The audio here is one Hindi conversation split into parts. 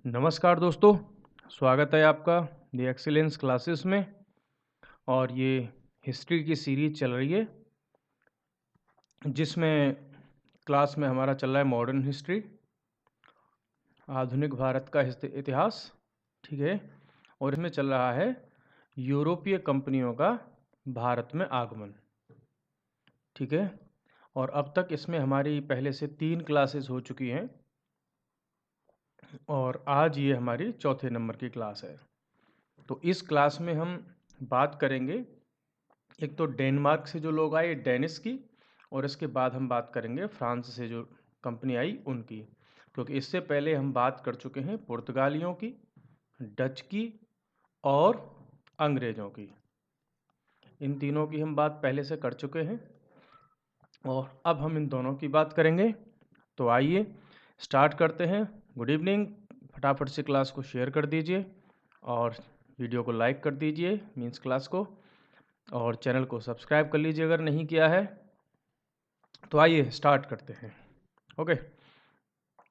नमस्कार दोस्तों, स्वागत है आपका द एक्सीलेंस क्लासेस में। और ये हिस्ट्री की सीरीज चल रही है जिसमें क्लास में हमारा चल रहा है मॉडर्न हिस्ट्री, आधुनिक भारत का इतिहास। ठीक है। और इसमें चल रहा है यूरोपीय कंपनियों का भारत में आगमन। ठीक है। और अब तक इसमें हमारी पहले से 3 क्लासेस हो चुकी हैं और आज ये हमारी चौथे नंबर की क्लास है। तो इस क्लास में हम बात करेंगे एक तो डेनमार्क से जो लोग आए डेनिस की, और इसके बाद हम बात करेंगे फ्रांस से जो कंपनी आई उनकी, क्योंकि इससे पहले हम बात कर चुके हैं पुर्तगालियों की, डच की और अंग्रेज़ों की। इन तीनों की हम बात पहले से कर चुके हैं और अब हम इन दोनों की बात करेंगे। तो आइए स्टार्ट करते हैं। Good evening. फटाफट से क्लास को शेयर कर दीजिए और वीडियो को लाइक कर दीजिए, मीन्स क्लास को, और चैनल को सब्सक्राइब कर लीजिए अगर नहीं किया है। तो आइए स्टार्ट करते हैं। ओके,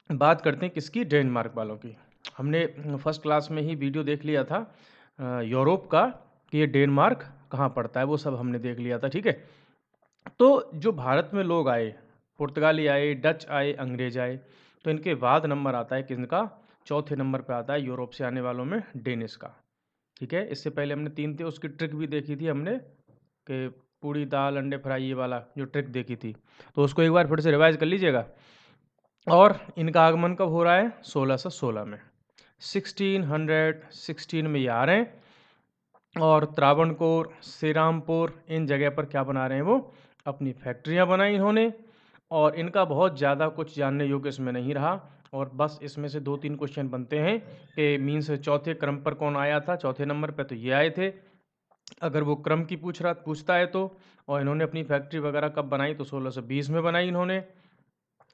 बात करते हैं किसकी, डेनमार्क वालों की। हमने फर्स्ट क्लास में ही वीडियो देख लिया था यूरोप का कि ये डेनमार्क कहाँ पड़ता है, वो सब हमने देख लिया था। ठीक है। तो जो भारत में लोग आए, पुर्तगाली आए, डच आए, अंग्रेज आए, तो इनके बाद नंबर आता है किसका, चौथे नंबर पे आता है यूरोप से आने वालों में डेनिस का। ठीक है। इससे पहले हमने 3 थे, उसकी ट्रिक भी देखी थी हमने कि पूड़ी दाल अंडे फ्राई, ये वाला जो ट्रिक देखी थी, तो उसको एक बार फिर से रिवाइज कर लीजिएगा। और इनका आगमन कब हो रहा है, 1616 में, 1616 में ये आ रहे हैं। और त्रावणकोर, श्रीरामपुर, इन जगह पर क्या बना रहे हैं, वो अपनी फैक्ट्रियां बनाई इन्होंने। और इनका बहुत ज़्यादा कुछ जानने योग्य इसमें नहीं रहा, और बस इसमें से 2-3 क्वेश्चन बनते हैं कि मीन्स चौथे क्रम पर कौन आया था, चौथे नंबर पर तो ये आए थे, अगर वो क्रम की पूछता है तो। और इन्होंने अपनी फैक्ट्री वगैरह कब बनाई, तो 1620 में बनाई इन्होंने।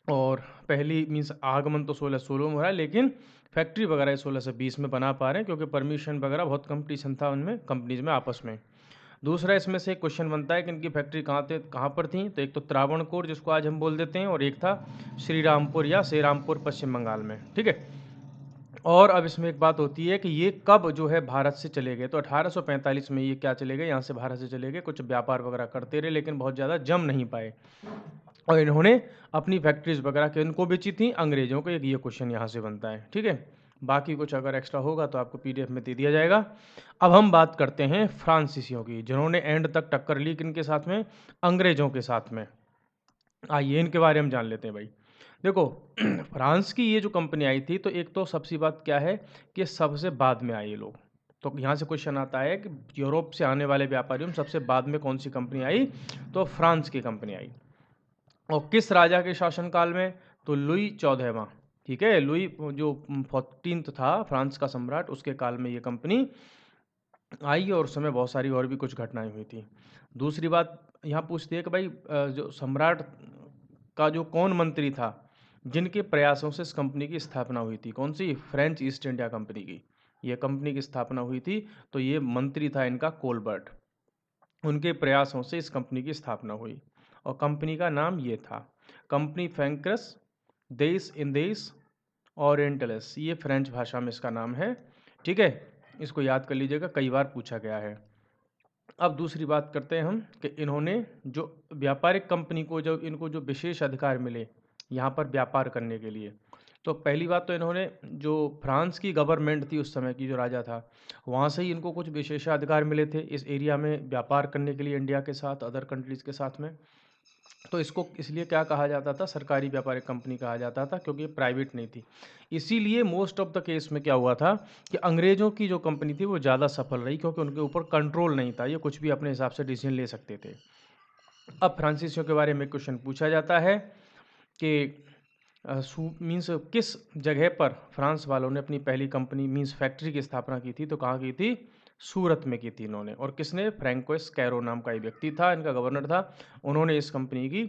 और पहली मीन्स आगमन तो 1616 में हो रहा है, लेकिन फैक्ट्री वगैरह 1620 में बना पा रहे हैं क्योंकि परमिशन वगैरह बहुत कंपटीशन था उनमें, कंपनीज में आपस में। दूसरा इसमें से एक क्वेश्चन बनता है कि इनकी फैक्ट्री कहाँ पर थी, तो एक तो त्रावणकोर जिसको आज हम बोल देते हैं, और एक था श्रीरामपुर या श्रीरामपुर पश्चिम बंगाल में। ठीक है। और अब इसमें एक बात होती है कि ये कब जो है भारत से चले गए, तो 1845 में ये क्या चले गए, यहाँ से भारत से चले गए, कुछ व्यापार वगैरह करते रहे लेकिन बहुत ज़्यादा जम नहीं पाए, और इन्होंने अपनी फैक्ट्रीज वगैरह किनको बेची थी, अंग्रेजों को। एक ये क्वेश्चन यहाँ से बनता है। ठीक है। बाकी कुछ अगर एक्स्ट्रा होगा तो आपको पीडीएफ में दे दिया जाएगा। अब हम बात करते हैं फ्रांसीसियों की, जिन्होंने एंड तक टक्कर ली किनके साथ में, अंग्रेजों के साथ में। आइए इनके बारे में जान लेते हैं भाई। देखो फ्रांस की ये जो कंपनी आई थी, तो एक तो सबसे बात क्या है कि सबसे बाद में आए ये लोग। तो यहाँ से क्वेश्चन आता है कि यूरोप से आने वाले व्यापारियों में सबसे बाद में कौन सी कंपनी आई, तो फ्रांस की कंपनी आई। और किस राजा के शासनकाल में, तो लुई 14वां। ठीक है। लुई जो 14th था फ्रांस का सम्राट, उसके काल में ये कंपनी आई, और उस समय बहुत सारी और भी कुछ घटनाएं हुई थी। दूसरी बात यहाँ पूछती है कि भाई जो सम्राट का जो कौन मंत्री था जिनके प्रयासों से इस कंपनी की स्थापना हुई थी, कौन सी, फ्रेंच ईस्ट इंडिया कंपनी की ये कंपनी की स्थापना हुई थी। तो ये मंत्री था इनका कोलबर्ट, उनके प्रयासों से इस कंपनी की स्थापना हुई, और कंपनी का नाम ये था कंपनी फ्रैंकस देस इंदेस ओरिएंटलिस, ये फ्रेंच भाषा में इसका नाम है। ठीक है। इसको याद कर लीजिएगा, कई बार पूछा गया है। अब दूसरी बात करते हैं हम कि इन्होंने जो व्यापारिक कंपनी को, जो इनको जो विशेष अधिकार मिले यहाँ पर व्यापार करने के लिए, तो पहली बात तो इन्होंने जो फ्रांस की गवर्नमेंट थी उस समय की, जो राजा था, वहाँ से ही इनको कुछ विशेषाधिकार मिले थे इस एरिया में व्यापार करने के लिए, इंडिया के साथ, अदर कंट्रीज़ के साथ में। तो इसको इसलिए क्या कहा जाता था, सरकारी व्यापारिक कंपनी कहा जाता था, क्योंकि ये प्राइवेट नहीं थी। इसीलिए मोस्ट ऑफ द केस में क्या हुआ था कि अंग्रेज़ों की जो कंपनी थी वो ज़्यादा सफल रही, क्योंकि उनके ऊपर कंट्रोल नहीं था, ये कुछ भी अपने हिसाब से डिसीजन ले सकते थे। अब फ्रांसीसियों के बारे में क्वेश्चन पूछा जाता है कि मीन्स किस जगह पर फ्रांस वालों ने अपनी पहली कंपनी मीन्स फैक्ट्री की स्थापना की थी, तो कहाँ की थी, सूरत में की थी इन्होंने। और किसने, फ्रैंकोइस कैरो नाम का एक व्यक्ति था, इनका गवर्नर था, उन्होंने इस कंपनी की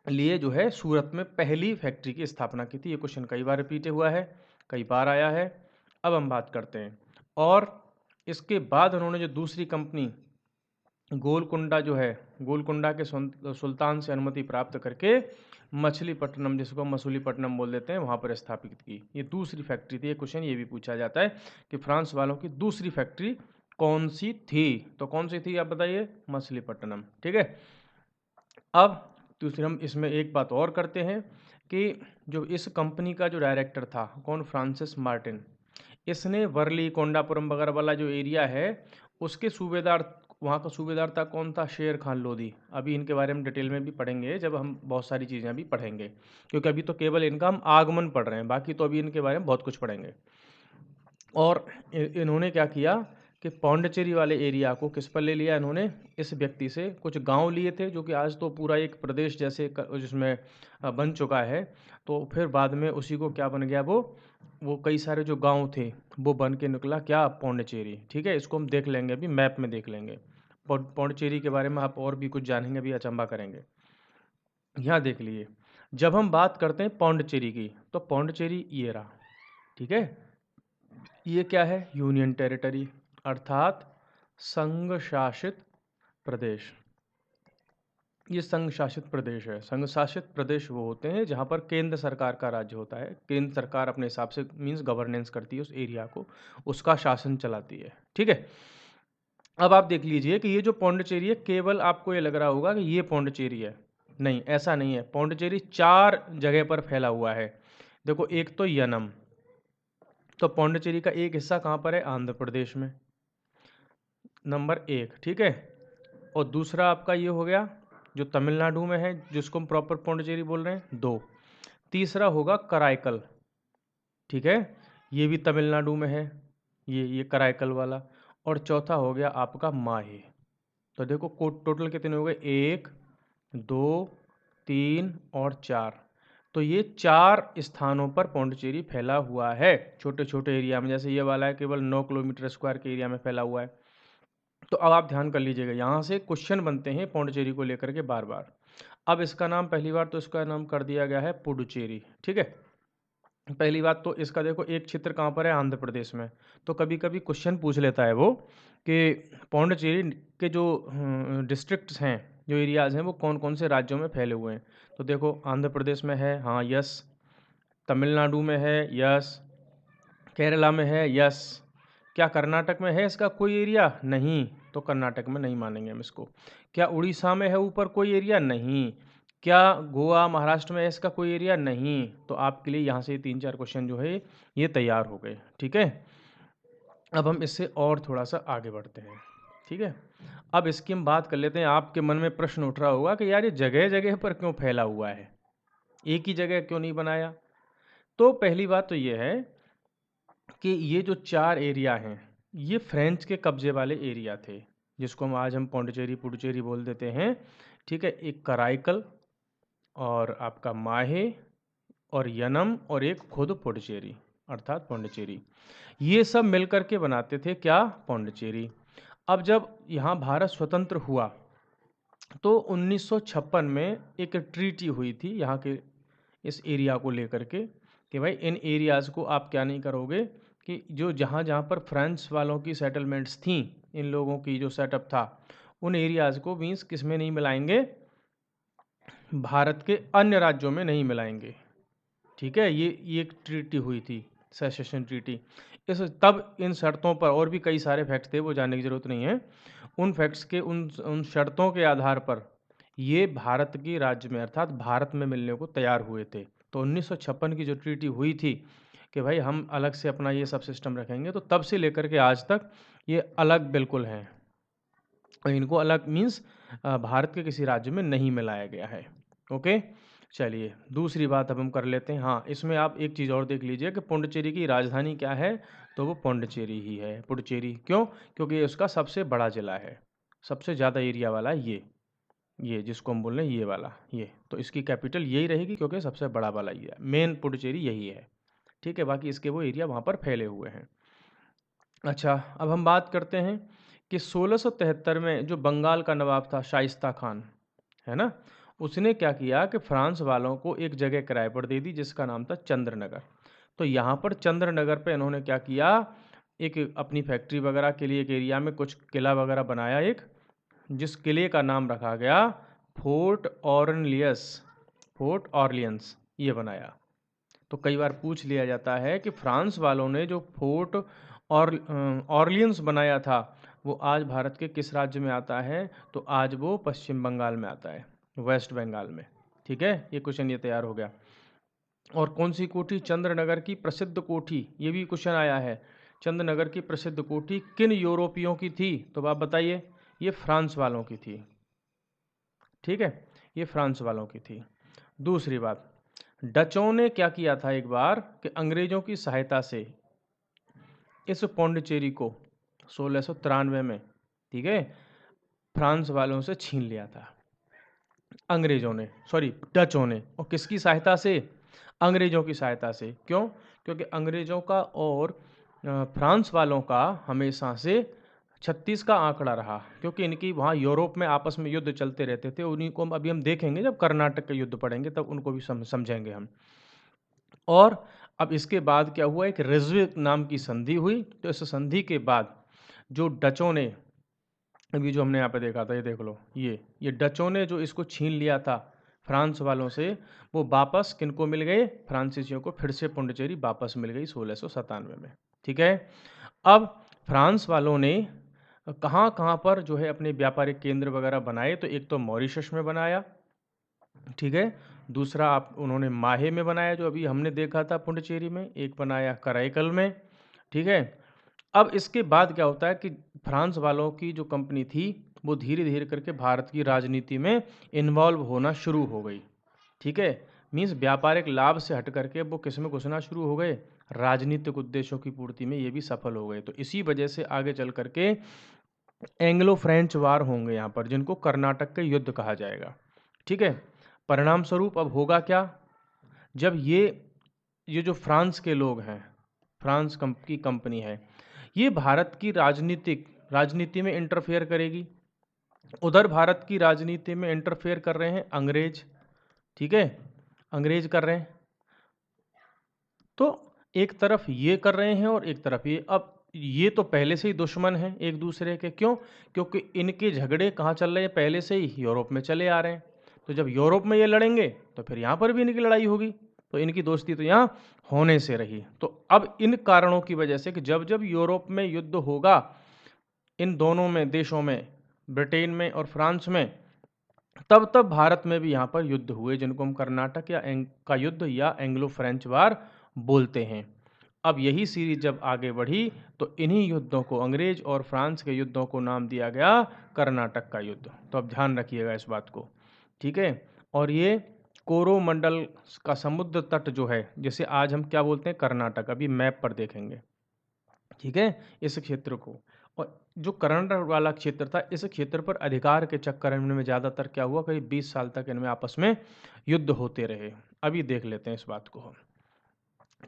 लिए जो है सूरत में पहली फैक्ट्री की स्थापना की थी। ये क्वेश्चन कई बार रिपीट हुआ है, कई बार आया है। अब हम बात करते हैं, और इसके बाद उन्होंने जो दूसरी कंपनी गोलकुंडा जो है, गोलकुंडा के सुल्तान से अनुमति प्राप्त करके मछलीपट्टनम, जिसको हम मसूलीपट्टनम बोल देते हैं, वहाँ पर स्थापित की। ये दूसरी फैक्ट्री थी। ये क्वेश्चन ये भी पूछा जाता है कि फ्रांस वालों की दूसरी फैक्ट्री कौन सी थी। तो कौन सी थी आप बताइए? मछलीपट्टनम। ठीक है। अब दूसरी हम इसमें एक बात और करते हैं कि जो इस कंपनी का जो डायरेक्टर था कौन, फ्रांसिस मार्टिन, इसने वर्ली कोंडापुरम वगैरह वाला जो एरिया है उसके सूबेदार, वहाँ का सूबेदार था कौन था? शेर खान लोदी। अभी इनके बारे में डिटेल में भी पढ़ेंगे जब हम बहुत सारी चीज़ें अभी पढ़ेंगे, क्योंकि अभी तो केवल इनका हम आगमन पढ़ रहे हैं, बाकी तो अभी इनके बारे में बहुत कुछ पढ़ेंगे। और इन्होंने क्या किया कि पौंडचेरी वाले एरिया को किस पर ले लिया इन्होंने? इस व्यक्ति से कुछ गांव लिए थे, जो कि आज तो पूरा एक प्रदेश जैसे जिसमें बन चुका है। तो फिर बाद में उसी को क्या बन गया, वो कई सारे जो गांव थे वो बन के निकला क्या? पौंडचेरी। ठीक है, इसको हम देख लेंगे, अभी मैप में देख लेंगे। पौंडचेरी के बारे में आप और भी कुछ जानेंगे, अभी अचंबा करेंगे। यहाँ देख लीजिए, जब हम बात करते हैं पौंडचेरी की, तो पौंडचेरी ये रहा। ठीक है, ये क्या है? यूनियन टेरिटरी, अर्थात संघ शासित प्रदेश। ये संघ शासित प्रदेश है। संघ शासित प्रदेश वो होते हैं जहाँ पर केंद्र सरकार का राज्य होता है, केंद्र सरकार अपने हिसाब से मीन्स गवर्नेंस करती है उस एरिया को, उसका शासन चलाती है। ठीक है। अब आप देख लीजिए कि ये जो पौंडचेरी है, केवल आपको ये लग रहा होगा कि ये पौंडचेरी है, नहीं, ऐसा नहीं है। पौंडचेरी 4 जगह पर फैला हुआ है। देखो, एक तो यनम, तो पौंडचेरी का एक हिस्सा कहाँ पर है? आंध्र प्रदेश में, नंबर 1। ठीक है। और दूसरा आपका ये हो गया जो तमिलनाडु में है, जिसको हम प्रॉपर पौंडचेरी बोल रहे हैं, 2। तीसरा होगा कराईकल। ठीक है, ये भी तमिलनाडु में है, ये कराईकल वाला। और चौथा हो गया आपका माहे। तो देखो टोटल कितने हो गए? 1, 2, 3 और 4। तो ये 4 स्थानों पर पौंडचेरी फैला हुआ है, छोटे छोटे एरिया में। जैसे ये वाला है केवल 9 किलोमीटर स्क्वायर के एरिया में फैला हुआ है। तो अब आप ध्यान कर लीजिएगा, यहाँ से क्वेश्चन बनते हैं पौंडचेरी को लेकर के बार बार। अब इसका नाम पहली बार तो इसका नाम कर दिया गया है पुडुचेरी। ठीक है, पहली बात तो इसका देखो एक क्षेत्र कहाँ पर है? आंध्र प्रदेश में। तो कभी कभी क्वेश्चन पूछ लेता है वो कि पौंडचेरी के जो डिस्ट्रिक्ट्स हैं, जो एरियाज़ हैं, वो कौन कौन से राज्यों में फैले हुए हैं। तो देखो, आंध्र प्रदेश में है, हाँ यस। तमिलनाडु में है, यस। केरला में है, यस। क्या कर्नाटक में है इसका कोई एरिया? नहीं, तो कर्नाटक में नहीं मानेंगे हम इसको। क्या उड़ीसा में है ऊपर कोई एरिया? नहीं। क्या गोवा महाराष्ट्र में है इसका कोई एरिया? नहीं। तो आपके लिए यहाँ से 3-4 क्वेश्चन जो है ये तैयार हो गए। ठीक है, अब हम इससे और थोड़ा सा आगे बढ़ते हैं। ठीक है, अब इसकी हम बात कर लेते हैं। आपके मन में प्रश्न उठ रहा होगा कि यार ये जगह जगह पर क्यों फैला हुआ है, एक ही जगह क्यों नहीं बनाया? तो पहली बात तो ये है कि ये जो 4 एरिया हैं, ये फ्रेंच के कब्जे वाले एरिया थे, जिसको हम आज हम पौंडचेरी पुडुचेरी बोल देते हैं। ठीक है, एक कराईकल और आपका माहे और यनम और एक खुद पुडुचेरी अर्थात पौंडचेरी, ये सब मिलकर के बनाते थे क्या? पौंडचेरी। अब जब यहाँ भारत स्वतंत्र हुआ तो 1956 में एक ट्रीटी हुई थी यहाँ के इस एरिया को लेकर के कि भाई इन एरियाज़ को आप क्या नहीं करोगे कि जो जहाँ जहाँ पर फ्रेंच वालों की सेटलमेंट्स थीं, इन लोगों की जो सेटअप था, उन एरियाज़ को मीन्स किस में नहीं मिलाएंगे? भारत के अन्य राज्यों में नहीं मिलाएंगे। ठीक है, ये एक ट्रीटी हुई थी, सेसेशन ट्रीटी। इस तब इन शर्तों पर, और भी कई सारे फैक्ट्स थे, वो जानने की ज़रूरत नहीं है। उन फैक्ट्स के उन शर्तों के आधार पर ये भारत की राज्य में अर्थात भारत में मिलने को तैयार हुए थे। तो 1956 की जो ट्रीटी हुई थी कि भाई हम अलग से अपना ये सब सिस्टम रखेंगे, तो तब से लेकर के आज तक ये अलग बिल्कुल हैं। इनको अलग मीन्स भारत के किसी राज्य में नहीं मिलाया गया है। ओके, चलिए दूसरी बात अब हम कर लेते हैं। हाँ, इसमें आप एक चीज़ और देख लीजिए कि पुडुचेरी की राजधानी क्या है? तो वो पौंडचेरी ही है, पुडुचेरी। क्यों? क्योंकि ये उसका सबसे बड़ा ज़िला है, सबसे ज़्यादा एरिया वाला ये जिसको हम बोल रहे हैं ये वाला, ये तो इसकी कैपिटल यही रहेगी, क्योंकि सबसे बड़ा वाला ये है, मेन पुडुचेरी यही है। ठीक है, बाकी इसके वो एरिया वहाँ पर फैले हुए हैं। अच्छा, अब हम बात करते हैं कि 1673 में जो बंगाल का नवाब था शाइस्ता खान, है ना, उसने क्या किया कि फ्रांस वालों को एक जगह किराए पर दे दी जिसका नाम था चंद्रनगर। तो यहाँ पर चंद्रनगर पे इन्होंने क्या किया, एक अपनी फैक्ट्री वगैरह के लिए एक एरिया में कुछ किला वगैरह बनाया, एक जिस किले का नाम रखा गया फोर्ट ऑर्नलियस। फोर्ट ऑर्लियंस ये बनाया। तो कई बार पूछ लिया जाता है कि फ्रांस वालों ने जो फोर्ट और ऑर्लियंस बनाया था वो आज भारत के किस राज्य में आता है, तो आज वो पश्चिम बंगाल में आता है, वेस्ट बंगाल में। ठीक है, ये क्वेश्चन ये तैयार हो गया। और कौन सी कोठी चंद्रनगर की प्रसिद्ध कोठी, ये भी क्वेश्चन आया है। चंद्रनगर की प्रसिद्ध कोठी किन यूरोपियों की थी, तो आप बताइए। ये फ्रांस वालों की थी। ठीक है, ये फ्रांस वालों की थी। दूसरी बात, डचों ने क्या किया था एक बार कि अंग्रेजों की सहायता से इस पौंडीचेरी को 1693 में, ठीक है, फ्रांस वालों से छीन लिया था अंग्रेजों ने, सॉरी डचों ने। और किसकी सहायता से? अंग्रेजों की सहायता से। क्यों? क्योंकि अंग्रेजों का और फ्रांस वालों का हमेशा से 36 का आंकड़ा रहा, क्योंकि इनकी वहाँ यूरोप में आपस में युद्ध चलते रहते थे। उन्हीं को अभी हम देखेंगे, जब कर्नाटक के युद्ध पढ़ेंगे तब उनको भी समझेंगे हम। और अब इसके बाद क्या हुआ, एक रिजवे नाम की संधि हुई। तो इस संधि के बाद जो डचों ने, अभी जो हमने यहाँ पे देखा था, ये देख लो, ये डचों ने जो इसको छीन लिया था फ्रांस वालों से, वो वापस किनको मिल गए? फ्रांसीसियों को फिर से पुडुचेरी वापस मिल गई 1697 में। ठीक है, अब फ्रांस वालों ने कहाँ कहाँ पर जो है अपने व्यापारिक केंद्र वगैरह बनाए, तो एक तो मॉरिशस में बनाया, ठीक है, दूसरा आप उन्होंने माहे में बनाया जो अभी हमने देखा था पुडुचेरी में, एक बनाया कराईकल में। ठीक है, अब इसके बाद क्या होता है कि फ्रांस वालों की जो कंपनी थी वो धीरे धीरे करके भारत की राजनीति में इन्वॉल्व होना शुरू हो गई। ठीक है, मीन्स व्यापारिक लाभ से हट करके वो किस में घुसना शुरू हो गए? राजनीतिक उद्देश्यों की पूर्ति में ये भी सफल हो गए। तो इसी वजह से आगे चल करके एंग्लो फ्रेंच वार होंगे यहाँ पर, जिनको कर्नाटक के युद्ध कहा जाएगा। ठीक है, परिणाम स्वरूप अब होगा क्या, जब ये जो फ्रांस के लोग हैं, फ्रांस की कंपनी है, ये भारत की राजनीति में इंटरफेयर करेगी। उधर भारत की राजनीति में इंटरफेयर कर रहे हैं अंग्रेज। ठीक है, अंग्रेज कर रहे हैं। तो एक तरफ ये कर रहे हैं और एक तरफ ये। अब ये तो पहले से ही दुश्मन हैं एक दूसरे के। क्यों? क्योंकि इनके झगड़े कहाँ चल रहे हैं? पहले से ही यूरोप में चले आ रहे हैं। तो जब यूरोप में ये लड़ेंगे तो फिर यहाँ पर भी इनकी लड़ाई होगी। तो इनकी दोस्ती तो यहाँ होने से रही। तो अब इन कारणों की वजह से कि जब जब यूरोप में युद्ध होगा, इन दोनों में देशों में, ब्रिटेन में और फ्रांस में, तब तब भारत में भी यहाँ पर युद्ध हुए, जिनको हम कर्नाटक का युद्ध या एंग्लो फ्रेंच वार बोलते हैं। अब यही सीरीज जब आगे बढ़ी तो इन्हीं युद्धों को, अंग्रेज और फ्रांस के युद्धों को नाम दिया गया कर्नाटक का युद्ध। तो अब ध्यान रखिएगा इस बात को। ठीक है, और ये कोरोमंडल का समुद्र तट जो है, जिसे आज हम क्या बोलते हैं? कर्नाटक, अभी मैप पर देखेंगे। ठीक है, इस क्षेत्र को, और जो कर्नाटक वाला क्षेत्र था, इस क्षेत्र पर अधिकार के चक्कर में ज़्यादातर क्या हुआ, करीब 20 साल तक इनमें आपस में युद्ध होते रहे। अभी देख लेते हैं इस बात को हम।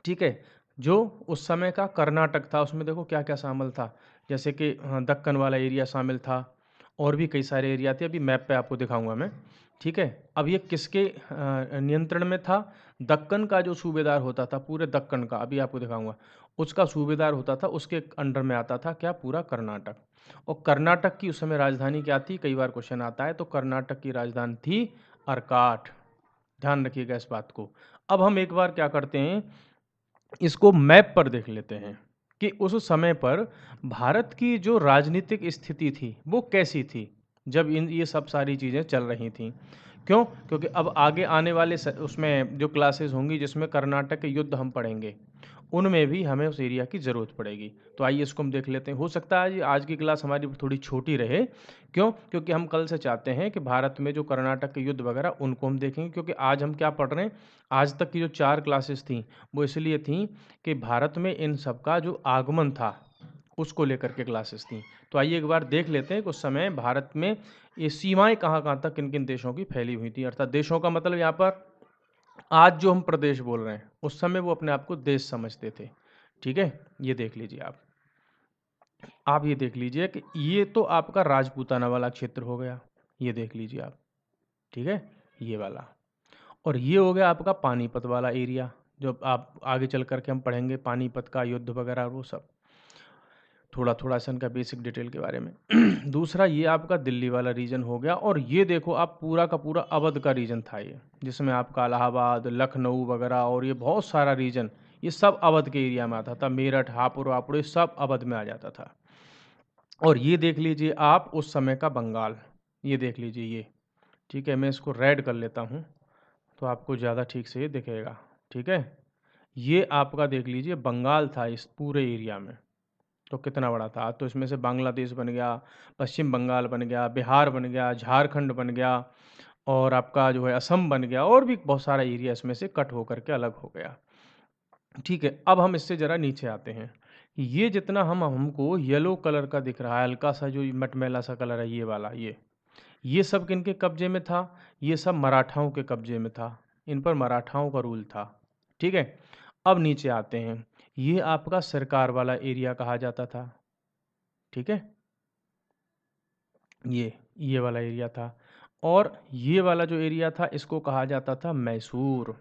ठीक है, जो उस समय का कर्नाटक था उसमें देखो क्या क्या शामिल था, जैसे कि दक्कन वाला एरिया शामिल था, और भी कई सारे एरिया थे, अभी मैप पे आपको दिखाऊंगा मैं। ठीक है, अब ये किसके नियंत्रण में था? दक्कन का जो सूबेदार होता था, पूरे दक्कन का, अभी आपको दिखाऊंगा, उसका सूबेदार होता था, उसके अंडर में आता था क्या? पूरा कर्नाटक। और कर्नाटक की उस समय राजधानी क्या थी? कई बार क्वेश्चन आता है। तो कर्नाटक की राजधानी थी अर्काट। ध्यान रखिएगा इस बात को। अब हम एक बार क्या करते हैं, इसको मैप पर देख लेते हैं कि उस समय पर भारत की जो राजनीतिक स्थिति थी वो कैसी थी, जब ये सब सारी चीज़ें चल रही थी। क्यों? क्योंकि अब आगे आने वाले उसमें जो क्लासेस होंगी जिसमें कर्नाटक के युद्ध हम पढ़ेंगे, उनमें भी हमें उस एरिया की ज़रूरत पड़ेगी। तो आइए इसको हम देख लेते हैं। हो सकता है आज की क्लास हमारी थोड़ी छोटी रहे। क्यों? क्योंकि हम कल से चाहते हैं कि भारत में जो कर्नाटक के युद्ध वगैरह उनको हम देखेंगे। क्योंकि आज हम क्या पढ़ रहे हैं, आज तक की जो 4 क्लासेस थी वो इसलिए थी कि भारत में इन सब का जो आगमन था उसको लेकर के क्लासेस थी। तो आइए एक बार देख लेते हैं कि उस समय भारत में ये सीमाएं कहाँ कहाँ तक किन किन देशों की फैली हुई थी। अर्थात देशों का मतलब यहाँ पर आज जो हम प्रदेश बोल रहे हैं, उस समय वो अपने आप को देश समझते थे। ठीक है, ये देख लीजिए आप ये देख लीजिए कि ये तो आपका राजपूताना वाला क्षेत्र हो गया, ये देख लीजिए आप। ठीक है, ये वाला। और ये हो गया आपका पानीपत वाला एरिया, जो आप आगे चल करके हम पढ़ेंगे, पानीपत का युद्ध वगैरह वो सब। थोड़ा थोड़ा सा इनका बेसिक डिटेल के बारे में। दूसरा ये आपका दिल्ली वाला रीजन हो गया, और ये देखो आप पूरा का पूरा अवध का रीजन था ये, जिसमें आपका इलाहाबाद, लखनऊ वगैरह और ये बहुत सारा रीजन, ये सब अवध के एरिया में आता था। मेरठ, हापुड़ वापुड़, ये सब अवध में आ जाता था। और ये देख लीजिए आप उस समय का बंगाल, ये देख लीजिए ये, ठीक है। मैं इसको रेड कर लेता हूँ तो आपको ज़्यादा ठीक से ये दिखेगा, ठीक है। ये आपका देख लीजिए बंगाल था इस पूरे एरिया में, तो कितना बड़ा था। तो इसमें से बांग्लादेश बन गया, पश्चिम बंगाल बन गया, बिहार बन गया, झारखंड बन गया, और आपका जो है असम बन गया, और भी बहुत सारा एरिया इसमें से कट होकर के अलग हो गया, ठीक है। अब हम इससे ज़रा नीचे आते हैं। ये जितना हमको येलो कलर का दिख रहा है, हल्का सा जो मटमैला सा कलर है, ये वाला, ये सब किनके कब्जे में था? ये सब मराठाओं के कब्जे में था, इन पर मराठाओं का रूल था, ठीक है। अब नीचे आते हैं, ये आपका सरकार वाला एरिया कहा जाता था, ठीक है। ये वाला एरिया था, और ये वाला जो एरिया था इसको कहा जाता था मैसूर,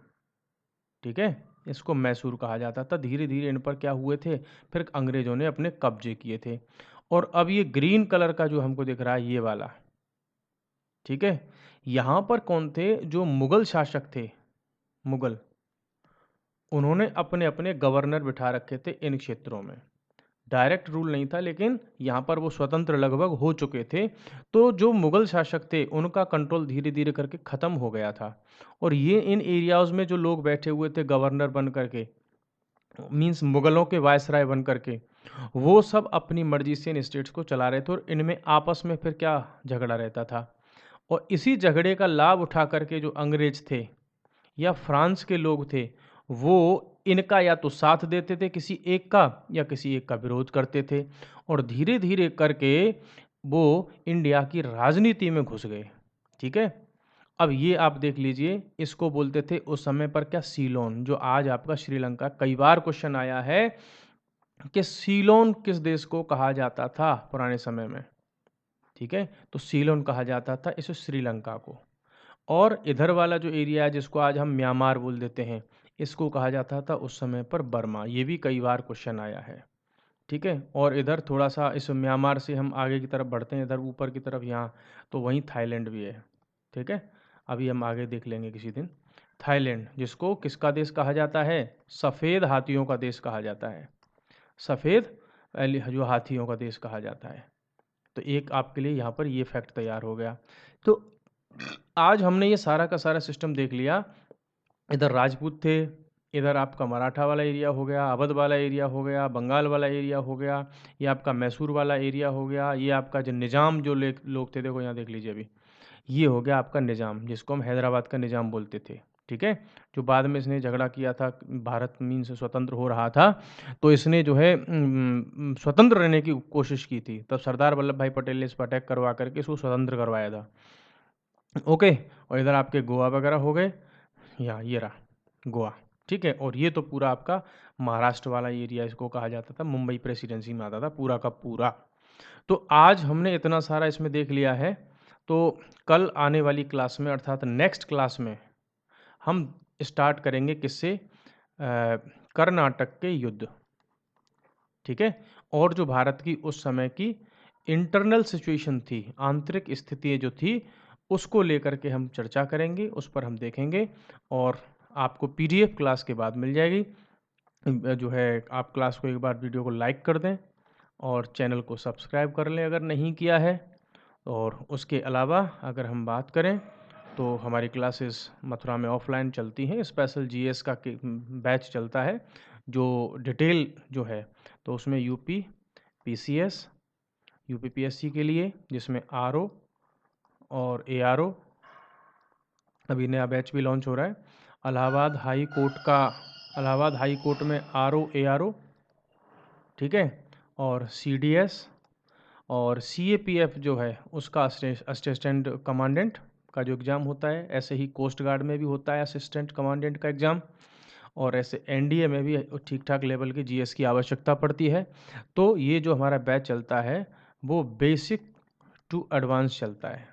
ठीक है। इसको मैसूर कहा जाता था। धीरे धीरे इन पर क्या हुए थे, फिर अंग्रेजों ने अपने कब्जे किए थे। और अब ये ग्रीन कलर का जो हमको दिख रहा है, ये वाला, ठीक है। यहाँ पर कौन थे? जो मुगल शासक थे, मुगल, उन्होंने अपने अपने गवर्नर बिठा रखे थे इन क्षेत्रों में। डायरेक्ट रूल नहीं था, लेकिन यहाँ पर वो स्वतंत्र लगभग हो चुके थे। तो जो मुगल शासक थे उनका कंट्रोल धीरे धीरे करके ख़त्म हो गया था, और ये इन एरियाज़ में जो लोग बैठे हुए थे गवर्नर बन करके, मीन्स मुगलों के वायसराय बन करके, वो सब अपनी मर्जी से इन स्टेट्स को चला रहे थे, और इनमें आपस में फिर क्या झगड़ा रहता था। और इसी झगड़े का लाभ उठा करके जो अंग्रेज थे या फ्रांस के लोग थे, वो इनका या तो साथ देते थे किसी एक का, या किसी एक का विरोध करते थे, और धीरे धीरे करके वो इंडिया की राजनीति में घुस गए, ठीक है। अब ये आप देख लीजिए, इसको बोलते थे उस समय पर क्या, सीलोन, जो आज आपका श्रीलंका। कई बार क्वेश्चन आया है कि सीलोन किस देश को कहा जाता था पुराने समय में, ठीक है। तो सीलोन कहा जाता था इस श्रीलंका को। और इधर वाला जो एरिया है जिसको आज हम म्यांमार बोल देते हैं, इसको कहा जाता था उस समय पर बर्मा। ये भी कई बार क्वेश्चन आया है, ठीक है। और इधर थोड़ा सा इस म्यांमार से हम आगे की तरफ बढ़ते हैं, इधर ऊपर की तरफ, यहाँ तो वहीं थाईलैंड भी है, ठीक है। अभी हम आगे देख लेंगे किसी दिन। थाईलैंड, जिसको किसका देश कहा जाता है? सफ़ेद हाथियों का देश कहा जाता है, सफ़ेद जो हाथियों का देश कहा जाता है। तो एक आपके लिए यहाँ पर ये फैक्ट तैयार हो गया। तो आज हमने ये सारा का सारा सिस्टम देख लिया। इधर राजपूत थे, इधर आपका मराठा वाला एरिया हो गया, अवध वाला एरिया हो गया, बंगाल वाला एरिया हो गया, ये आपका मैसूर वाला एरिया हो गया, ये आपका जो निज़ाम जो लोग थे, देखो यहाँ देख लीजिए अभी, ये हो गया आपका निज़ाम, जिसको हम हैदराबाद का निज़ाम बोलते थे, ठीक है। जो बाद में इसने झगड़ा किया था, भारत मीन्स स्वतंत्र हो रहा था, तो इसने जो है स्वतंत्र रहने की कोशिश की थी। तब सरदार वल्लभ भाई पटेल ने इस पर अटैक करवा करके इसको स्वतंत्र करवाया था, ओके। और इधर आपके गोवा वगैरह हो गए, यहाँ ये रहा गोवा, ठीक है। और ये तो पूरा आपका महाराष्ट्र वाला एरिया इसको कहा जाता था, मुंबई प्रेसिडेंसी में आता था पूरा का पूरा। तो आज हमने इतना सारा इसमें देख लिया है। तो कल आने वाली क्लास में, अर्थात नेक्स्ट क्लास में, हम स्टार्ट करेंगे किससे? कर्नाटक के युद्ध, ठीक है। और जो भारत की उस समय की इंटरनल सिचुएशन थी, आंतरिक स्थिति जो थी, उसको लेकर के हम चर्चा करेंगे, उस पर हम देखेंगे। और आपको पीडीएफ क्लास के बाद मिल जाएगी। जो है आप क्लास को एक बार वीडियो को लाइक कर दें, और चैनल को सब्सक्राइब कर लें अगर नहीं किया है। और उसके अलावा अगर हम बात करें तो हमारी क्लासेस मथुरा में ऑफलाइन चलती हैं। स्पेशल जीएस का बैच चलता है, जो डिटेल जो है, तो उसमें यूपी पीसीएस, यूपी पीएससी के लिए, जिसमें आरओ और एआरओ, अभी नया बैच भी लॉन्च हो रहा है। इलाहाबाद हाई कोर्ट का, इलाहाबाद हाई कोर्ट में आरओ एआरओ, ठीक है। और सीडीएस और सीएपीएफ जो है उसका असिस्टेंट कमांडेंट का जो एग्ज़ाम होता है, ऐसे ही कोस्ट गार्ड में भी होता है असिस्टेंट कमांडेंट का एग्ज़ाम, और ऐसे एनडीए में भी ठीक ठाक लेवल की जीएस की आवश्यकता पड़ती है। तो ये जो हमारा बैच चलता है वो बेसिक टू एडवांस चलता है,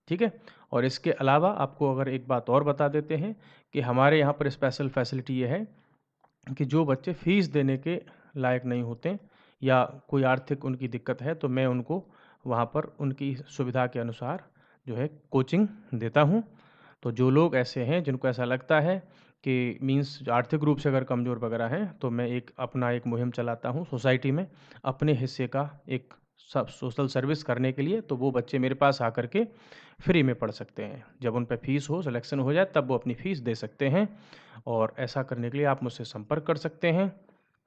ठीक है। और इसके अलावा आपको अगर एक बात और बता देते हैं कि हमारे यहाँ पर स्पेशल फैसिलिटी ये है कि जो बच्चे फ़ीस देने के लायक नहीं होते, या कोई आर्थिक उनकी दिक्कत है तो मैं उनको वहाँ पर उनकी सुविधा के अनुसार जो है कोचिंग देता हूँ। तो जो लोग ऐसे हैं जिनको ऐसा लगता है कि मीन्स आर्थिक रूप से अगर कमज़ोर वगैरह हैं, तो मैं एक मुहिम चलाता हूँ सोसाइटी में अपने हिस्से का एक सब सोशल सर्विस करने के लिए। तो वो बच्चे मेरे पास आकर के फ्री में पढ़ सकते हैं। जब उन पे फ़ीस हो, सिलेक्शन हो जाए, तब वो अपनी फ़ीस दे सकते हैं। और ऐसा करने के लिए आप मुझसे संपर्क कर सकते हैं,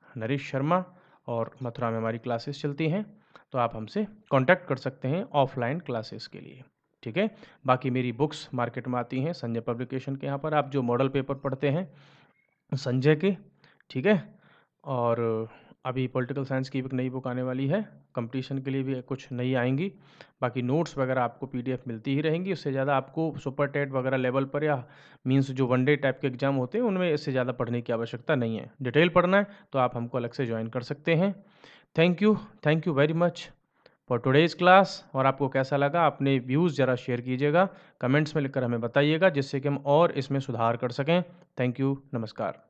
नरेश शर्मा। और मथुरा में हमारी क्लासेस चलती हैं, तो आप हमसे कांटेक्ट कर सकते हैं ऑफलाइन क्लासेस के लिए। ठीक है। बाकी मेरी बुक्स मार्केट में आती हैं संजय पब्लिकेशन के यहाँ पर। आप जो मॉडल पेपर पढ़ते हैं संजय के, ठीक है। और अभी पॉलिटिकल साइंस की एक नई बुक आने वाली है, कंपटीशन के लिए भी कुछ नई आएंगी। बाकी नोट्स वगैरह आपको पीडीएफ मिलती ही रहेंगी। उससे ज़्यादा आपको सुपर टेट वगैरह लेवल पर या मीन्स जो वनडे टाइप के एग्जाम होते हैं उनमें इससे ज़्यादा पढ़ने की आवश्यकता नहीं है। डिटेल पढ़ना है तो आप हमको अलग से ज्वाइन कर सकते हैं। Thank you very much for today's class. और आपको कैसा लगा, अपने व्यूज़ ज़रा शेयर कीजिएगा, कमेंट्स में लिखकर हमें बताइएगा, जिससे कि हम और इसमें सुधार कर सकें। थैंक यू, नमस्कार।